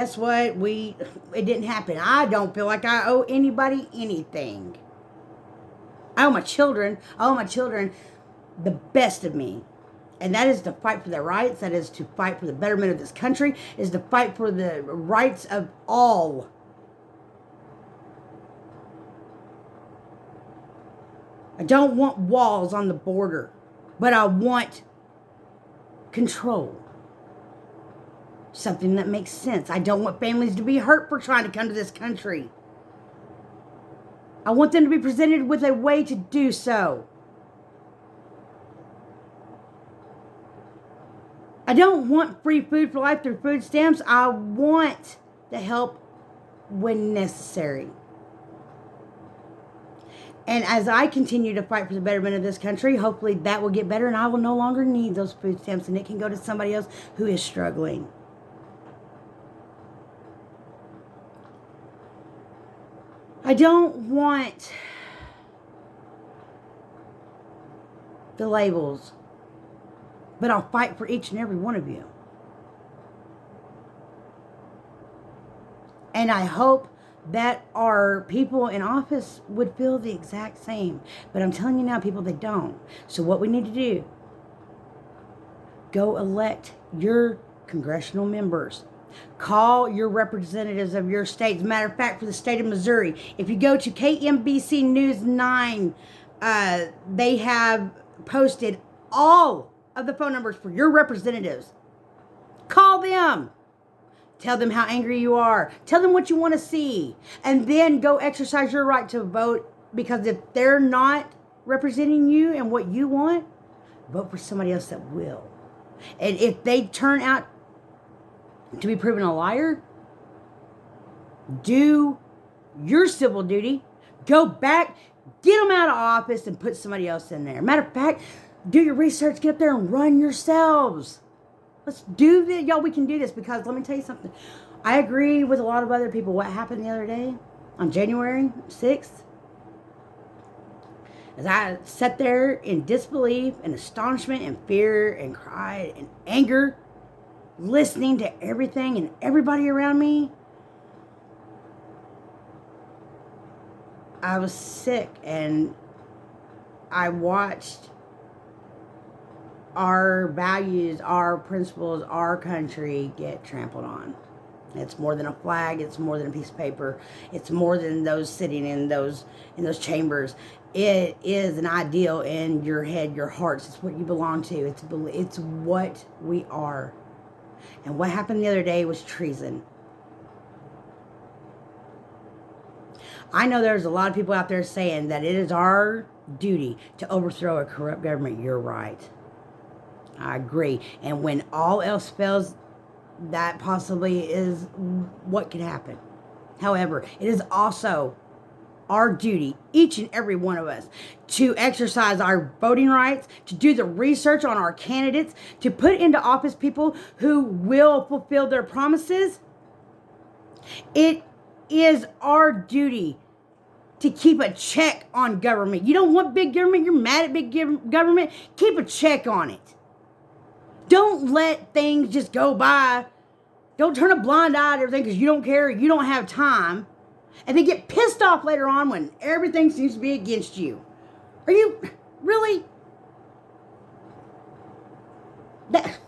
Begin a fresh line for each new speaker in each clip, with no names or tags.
Guess what? It didn't happen. I don't feel like I owe anybody anything. I owe my children the best of me. And that is to fight for their rights. That is to fight for the betterment of this country. Is to fight for the rights of all. I don't want walls on the border, but I want control. Something that makes sense. I don't want families to be hurt for trying to come to this country. I want them to be presented with a way to do so. I don't want free food for life through food stamps. I want the help when necessary. And as I continue to fight for the betterment of this country, hopefully that will get better and I will no longer need those food stamps and it can go to somebody else who is struggling. I don't want the labels, but I'll fight for each and every one of you. And I hope that our people in office would feel the exact same. But I'm telling you now, people, they don't. So what we need to do, go elect your congressional members. Call your representatives of your state. As a matter of fact, for the state of Missouri, if you go to KMBC News 9, they have posted all of the phone numbers for your representatives. Call them. Tell them how angry you are. Tell them what you want to see. And then go exercise your right to vote. Because if they're not representing you and what you want, vote for somebody else that will. And if they turn out to be proven a liar, do your civil duty. Go back, get them out of office and put somebody else in there. Matter of fact, do your research, get up there and run yourselves. Let's do this. Y'all, we can do this because let me tell you something. I agree with a lot of other people. What happened the other day on January 6th, as I sat there in disbelief and astonishment and fear and cried and anger, listening to everything and everybody around me, I was sick and I watched our values, our principles, our country get trampled on. It's more than a flag. It's more than a piece of paper. It's more than those sitting in those chambers. It is an ideal in your head, your hearts. It's what you belong to. It's what we are. And what happened the other day was treason. I know there's a lot of people out there saying that it is our duty to overthrow a corrupt government. You're right. I agree. And when all else fails, that possibly is what could happen. However, it is also our duty, each and every one of us, to exercise our voting rights, to do the research on our candidates, to put into office people who will fulfill their promises. It is our duty to keep a check on government. You don't want big government, you're mad at big government, keep a check on it. Don't let things just go by. Don't turn a blind eye to everything because you don't care, you don't have time. And then get pissed off later on when everything seems to be against you. Are you really? That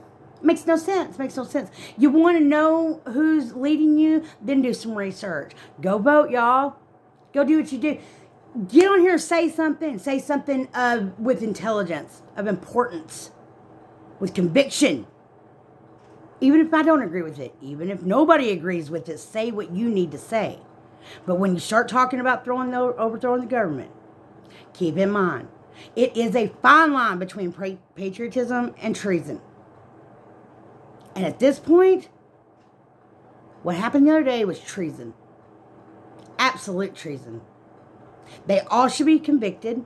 makes no sense. Makes no sense. You want to know who's leading you? Then do some research. Go vote, y'all. Go do what you do. Get on here and say something. Say something with intelligence, of importance, with conviction. Even if I don't agree with it, even if nobody agrees with it, say what you need to say. But when you start talking about overthrowing the government, keep in mind, it is a fine line between patriotism and treason. And at this point, what happened the other day was treason. Absolute treason. They all should be convicted.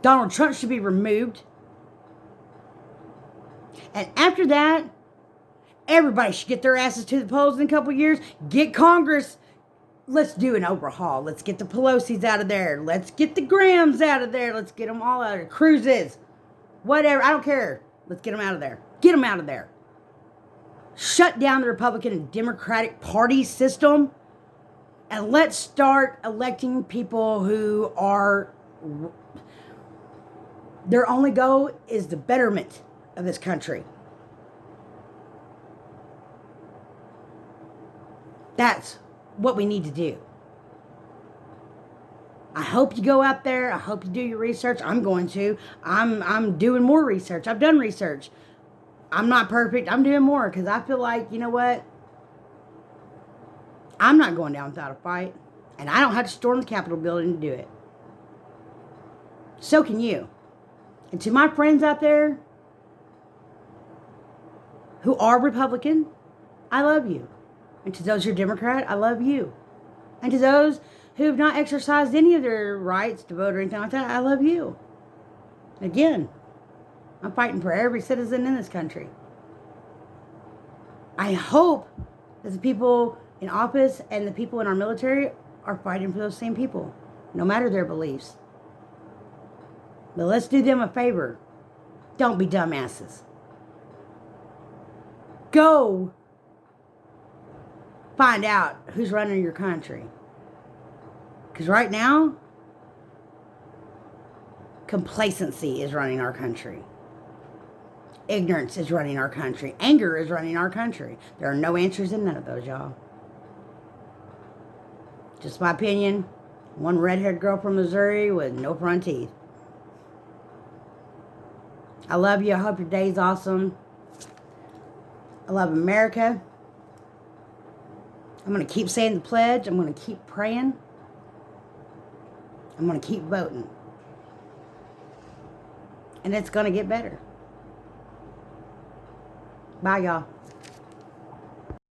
Donald Trump should be removed. And after that, everybody should get their asses to the polls in a couple of years. Get Congress. Let's do an overhaul. Let's get the Pelosi's out of there. Let's get the Grahams out of there. Let's get them all out of there. Cruzes. Whatever. I don't care. Let's get them out of there. Get them out of there. Shut down the Republican and Democratic Party system. And let's start electing people who are, their only goal is the betterment of this country. That's what we need to do. I hope you go out there. I hope you do your research. I'm going to. I'm doing more research. I've done research. I'm not perfect. I'm doing more because I feel like, you know what? I'm not going down without a fight. And I don't have to storm the Capitol building to do it. So can you. And to my friends out there who are Republican, I love you. And to those who are Democrat, I love you. And to those who have not exercised any of their rights to vote or anything like that, I love you. Again, I'm fighting for every citizen in this country. I hope that the people in office and the people in our military are fighting for those same people, no matter their beliefs. But let's do them a favor. Don't be dumbasses. Go find out who's running your country. Because right now, complacency is running our country. Ignorance is running our country. Anger is running our country. There are no answers in none of those, y'all. Just my opinion. One red-haired girl from Missouri with no front teeth. I love you. I hope your day's awesome. I love America. I'm going to keep saying the pledge. I'm going to keep praying. I'm going to keep voting. And it's going to get better. Bye, y'all.